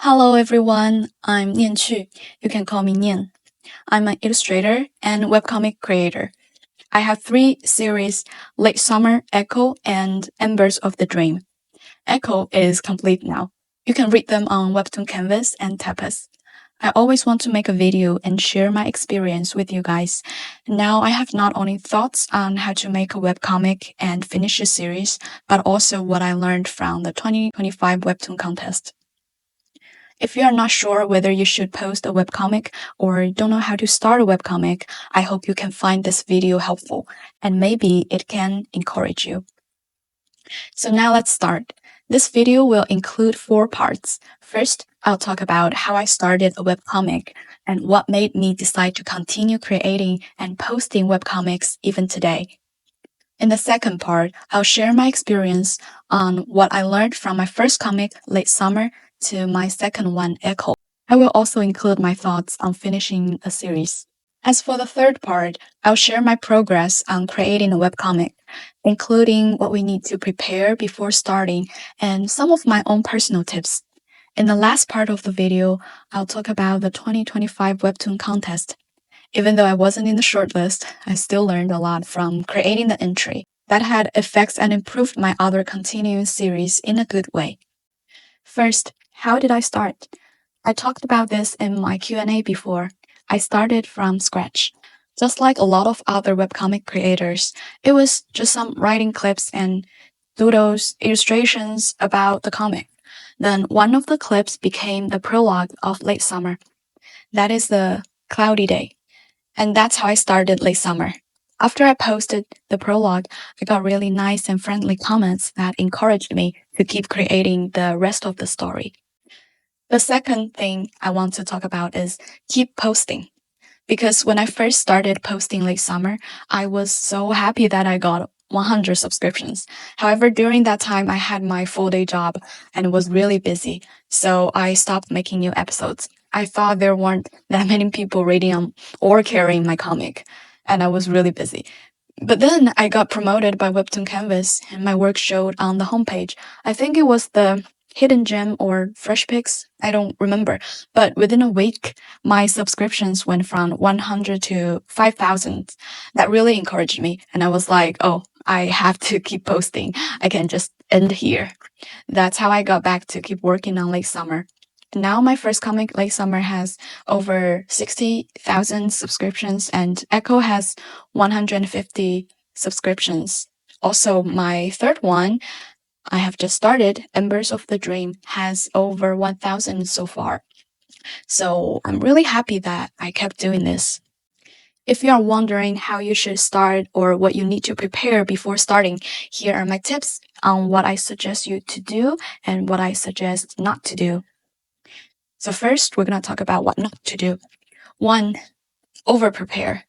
Hello everyone, I'm Nian. You can call me Nian. I'm an illustrator and webcomic creator. I have 3 series, Late Summer, Echo, and Embers of the Dream. Echo is complete now. You can read them on WEBTOON CANVAS and Tapas. I always want to make a video and share my experience with you guys. Now I have not only thoughts on how to make a webcomic and finish a series, but also what I learned from the 2025 Webtoon contest. If you are not sure whether you should post a webcomic or don't know how to start a webcomic, I hope you can find this video helpful and maybe it can encourage you. So now let's start. This video will include 4 parts. First, I'll talk about how I started a webcomic and what made me decide to continue creating and posting webcomics even today. In the second part, I'll share my experience on what I learned from my first comic, Late Summer, to my second one, Echo. I will also include my thoughts on finishing a series. As for the third part, I'll share my progress on creating a webcomic, including what we need to prepare before starting and some of my own personal tips. In the last part of the video, I'll talk about the 2025 Webtoon contest. Even though I wasn't in the shortlist, I still learned a lot from creating the entry. That had effects and improved my other continuing series in a good way. First, how did I start? I talked about this in my Q&A before. I started from scratch. Just like a lot of other webcomic creators, it was just some writing clips and doodles, illustrations about the comic. Then one of the clips became the prologue of Late Summer. That is the cloudy day. And that's how I started Late Summer. After I posted the prologue, I got really nice and friendly comments that encouraged me to keep creating the rest of the story. The second thing I want to talk about is keep posting. Because when I first started posting Late Summer, I was so happy that I got 100 subscriptions. However, during that time, I had my full-day job and was really busy, so I stopped making new episodes. I thought there weren't that many people reading or carrying my comic, and I was really busy. But then I got promoted by WEBTOON CANVAS, and my work showed on the homepage. I think it was the Hidden Gem or Fresh Picks, I don't remember. But within a week, my subscriptions went from 100 to 5,000. That really encouraged me, and I was like, oh, I have to keep posting. I can't just end here. That's how I got back to keep working on Late Summer. Now my first comic, Late Summer, has over 60,000 subscriptions and Echo has 150 subscriptions. Also, my third one, I have just started, Embers of the Dream, has over 1,000 so far. So I'm really happy that I kept doing this. If you are wondering how you should start or what you need to prepare before starting, here are my tips on what I suggest you to do and what I suggest not to do. So first, we're going to talk about what not to do. 1. Over-prepare.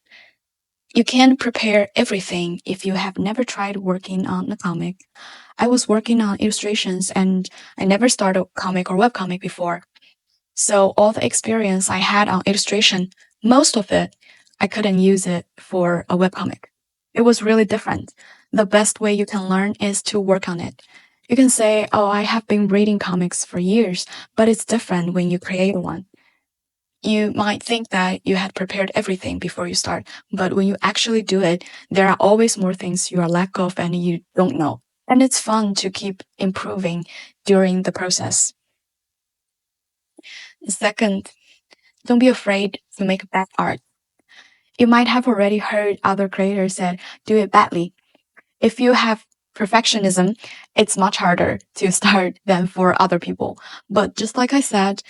You can't prepare everything if you have never tried working on a comic. I was working on illustrations and I never started a comic or webcomic before. So all the experience I had on illustration, most of it, I couldn't use it for a webcomic. It was really different. The best way you can learn is to work on it. You can say, oh, I have been reading comics for years, but it's different when you create one. You might think that you had prepared everything before you start, but when you actually do it, there are always more things you are lack of and you don't know. And it's fun to keep improving during the process. Second, don't be afraid to make bad art. You might have already heard other creators say, do it badly. If you have perfectionism, it's much harder to start than for other people. But just like I said,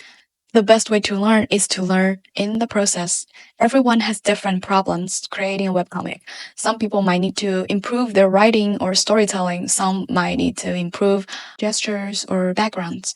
the best way to learn is to learn in the process. Everyone has different problems creating a webcomic. Some people might need to improve their writing or storytelling. Some might need to improve gestures or backgrounds.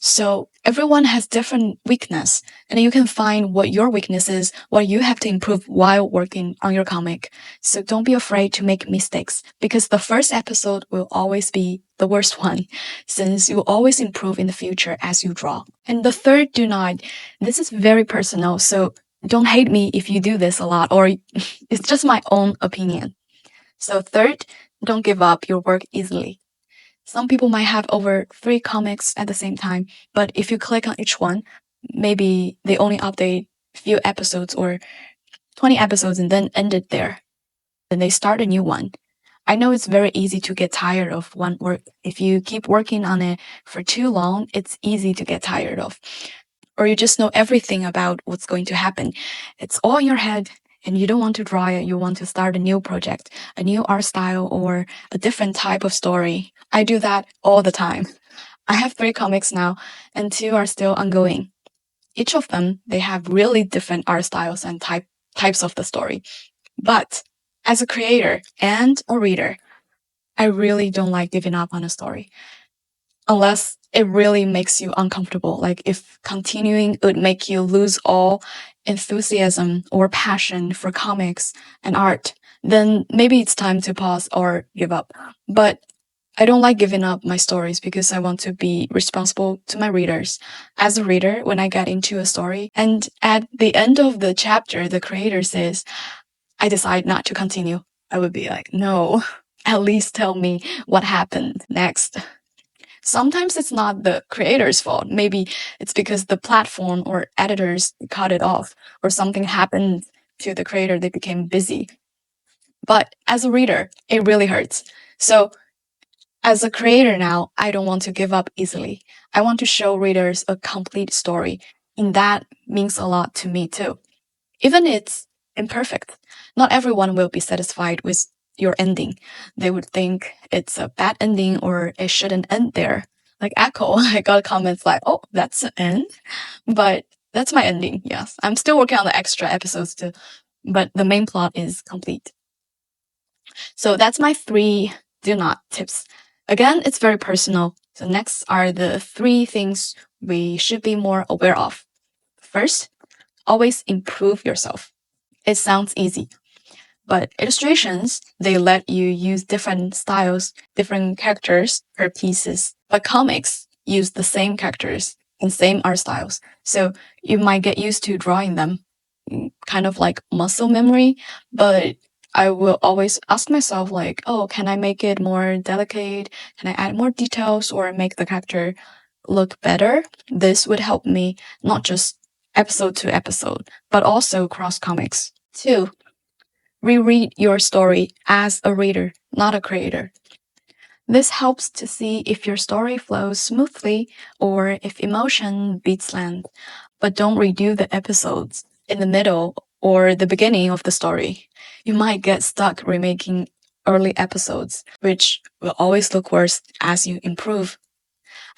So everyone has different weakness, and you can find what your weakness is, what you have to improve while working on your comic. So don't be afraid to make mistakes, because the first episode will always be the worst one, since you always improve in the future as you draw. And the third, do not. This is very personal, so don't hate me if you do this a lot, or it's just my own opinion. So third, don't give up your work easily. Some people might have over 3 comics at the same time, but if you click on each one, maybe they only update a few episodes or 20 episodes and then end it there. Then they start a new one. I know it's very easy to get tired of one work. If you keep working on it for too long, it's easy to get tired of. Or you just know everything about what's going to happen. It's all in your head and you don't want to draw it. You want to start a new project, a new art style, or a different type of story. I do that all the time. I have 3 comics now and 2 are still ongoing. Each of them, they have really different art styles and types of the story. But as a creator and a reader, I really don't like giving up on a story unless it really makes you uncomfortable. Like if continuing would make you lose all enthusiasm or passion for comics and art, then maybe it's time to pause or give up. But I don't like giving up my stories because I want to be responsible to my readers. As a reader, when I get into a story and at the end of the chapter, the creator says, I decide not to continue, I would be like, no, at least tell me what happened next. Sometimes it's not the creator's fault. Maybe it's because the platform or editors cut it off or something happened to the creator. They became busy. But as a reader, it really hurts. So as a creator now, I don't want to give up easily. I want to show readers a complete story. And that means a lot to me too. Even it's imperfect. Not everyone will be satisfied with your ending. They would think it's a bad ending or it shouldn't end there. Like Echo, I got comments like, oh, that's the end. But that's my ending, yes. I'm still working on the extra episodes too. But the main plot is complete. So that's my 3 do not tips. Again, it's very personal. So next are the 3 things we should be more aware of. First, always improve yourself. It sounds easy, but illustrations, they let you use different styles, different characters per pieces. But comics use the same characters and same art styles. So you might get used to drawing them, kind of like muscle memory, but I will always ask myself like, oh, can I make it more delicate? Can I add more details or make the character look better? This would help me not just episode to episode, but also cross comics. 2, reread your story as a reader, not a creator. This helps to see if your story flows smoothly or if emotion beats land. But don't redo the episodes in the middle or the beginning of the story. You might get stuck remaking early episodes, which will always look worse as you improve.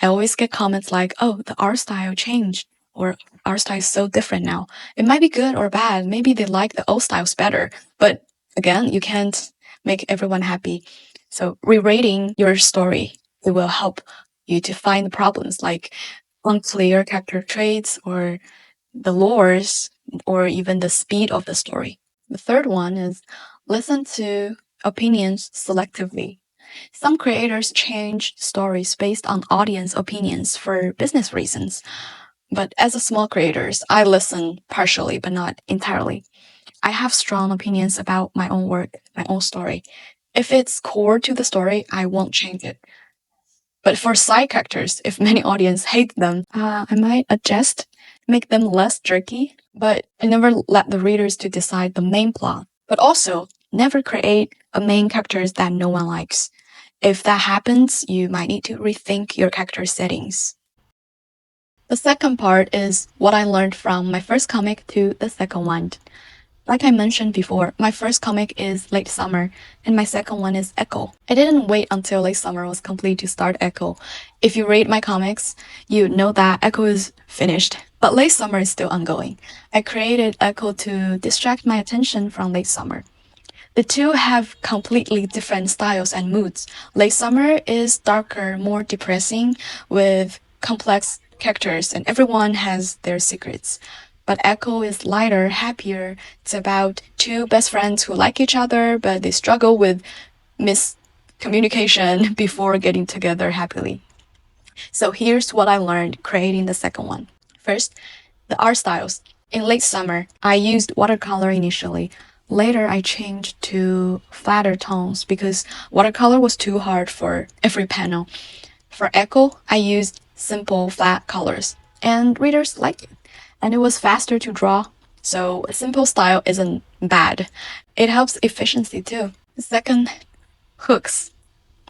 I always get comments like, oh, the art style changed, or art style is so different now. It might be good or bad. Maybe they like the old styles better. But again, you can't make everyone happy. So rewriting your story, it will help you to find the problems like unclear character traits or the lores or even the speed of the story. The third one is listen to opinions selectively. Some creators change stories based on audience opinions for business reasons. But as a small creator, I listen partially, but not entirely. I have strong opinions about my own work, my own story. If it's core to the story, I won't change it. But for side characters, if many audience hate them, I might adjust, make them less jerky, but I never let the readers to decide the main plot. But also, never create a main characters that no one likes. If that happens, you might need to rethink your character settings. The second part is what I learned from my first comic to the second one. Like I mentioned before, my first comic is Late Summer, and my second one is Echo. I didn't wait until Late Summer was complete to start Echo. If you read my comics, you know that Echo is finished, but Late Summer is still ongoing. I created Echo to distract my attention from Late Summer. The two have completely different styles and moods. Late Summer is darker, more depressing, with complex characters, and everyone has their secrets. But Echo is lighter, happier. It's about 2 best friends who like each other, but they struggle with miscommunication before getting together happily. So here's what I learned creating the second one. First, the art styles. In Late Summer, I used watercolor initially. Later, I changed to flatter tones because watercolor was too hard for every panel. For Echo, I used simple flat colors, and readers liked it. And it was faster to draw, so a simple style isn't bad. It helps efficiency too. Second, hooks.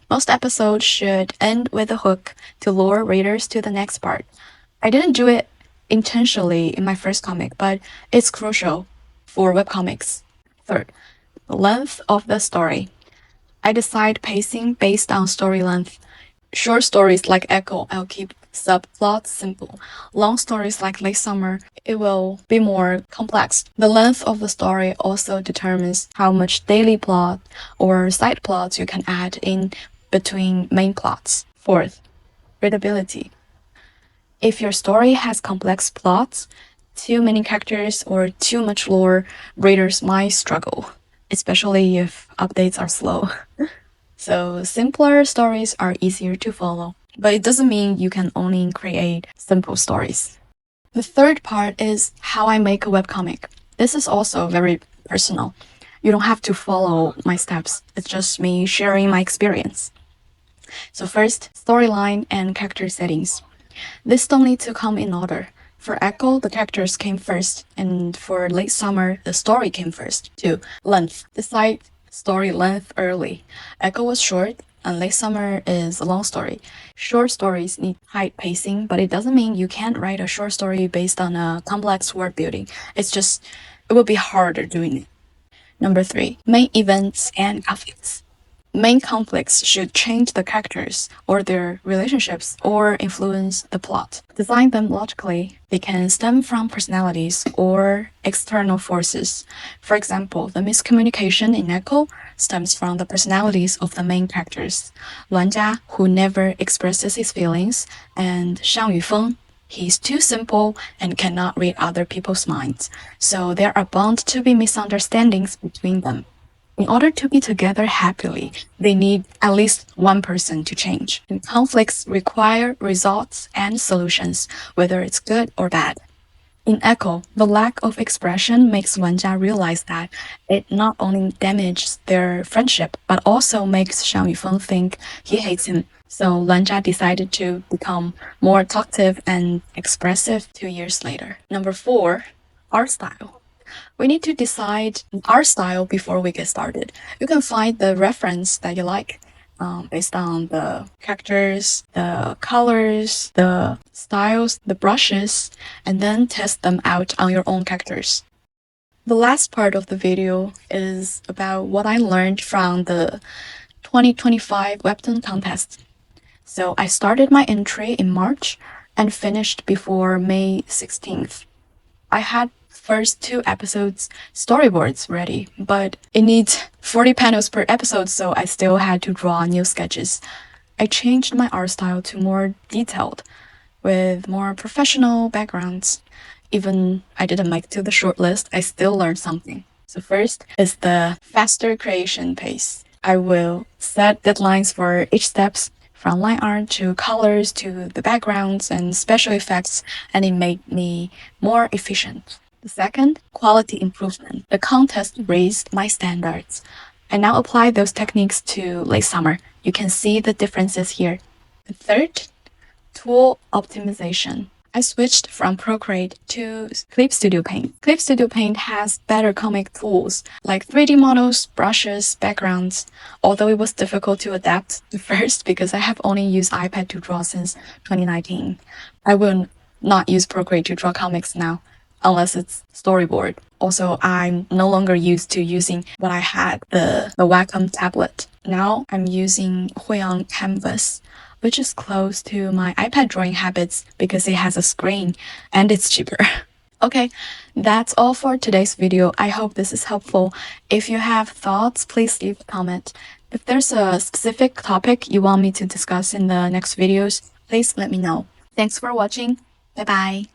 Most episodes should end with a hook to lure readers to the next part. I didn't do it intentionally in my first comic, but it's crucial for webcomics. Third, the length of the story. I decide pacing based on story length. Short stories like Echo, I'll keep subplots simple. Long stories like Late Summer, it will be more complex. The length of the story also determines how much daily plot or side plots you can add in between main plots. Fourth, readability. If your story has complex plots, too many characters, or too much lore, readers might struggle, especially if updates are slow. So simpler stories are easier to follow, but it doesn't mean you can only create simple stories. The third part is how I make a webcomic. This is also very personal. You don't have to follow my steps. It's just me sharing my experience. So first, storyline and character settings. This don't need to come in order. For Echo, the characters came first, and for Late Summer, the story came first. 2. Length. Decide story length early. Echo was short, and Late Summer is a long story. Short stories need high pacing, but it doesn't mean you can't write a short story based on a complex world building. It's just, it will be harder doing it. Number 3. Main events and conflicts. Main conflicts should change the characters or their relationships or influence the plot. Design them logically. They can stem from personalities or external forces. For example, the miscommunication in Echo stems from the personalities of the main characters. Luanjia, who never expresses his feelings, and Shang Yufeng, he's too simple and cannot read other people's minds. So there are bound to be misunderstandings between them. In order to be together happily, they need at least one person to change. And conflicts require results and solutions, whether it's good or bad. In Echo, the lack of expression makes Luanjia realize that it not only damages their friendship, but also makes Shang Yufeng think he hates him. So Luanjia decided to become more talkative and expressive 2 years later. Number 4, art style. We need to decide our style before we get started. You can find the reference that you like based on the characters, the colors, the styles, the brushes, and then test them out on your own characters. The last part of the video is about what I learned from the 2025 WEBTOON contest. So I started my entry in March and finished before May 16th. I had first 2 episodes storyboards ready, but it needs 40 panels per episode, so I still had to draw new sketches. I changed my art style to more detailed, with more professional backgrounds. Even I didn't make it to the shortlist, I still learned something. So first is the faster creation pace. I will set deadlines for each steps, from line art to colors to the backgrounds and special effects, and it made me more efficient. The second, quality improvement. The contest raised my standards. I now apply those techniques to Late Summer. You can see the differences here. The third, tool optimization. I switched from Procreate to Clip Studio Paint. Clip Studio Paint has better comic tools like 3D models, brushes, backgrounds, although it was difficult to adapt at first because I have only used iPad to draw since 2019. I will not use Procreate to draw comics now, unless it's storyboard. Also, I'm no longer used to using what I had, the Wacom tablet. Now I'm using WEBTOON CANVAS, which is close to my iPad drawing habits because it has a screen and it's cheaper. Okay, that's all for today's video. I hope this is helpful. If you have thoughts, please leave a comment. If there's a specific topic you want me to discuss in the next videos, please let me know. Thanks for watching. Bye bye.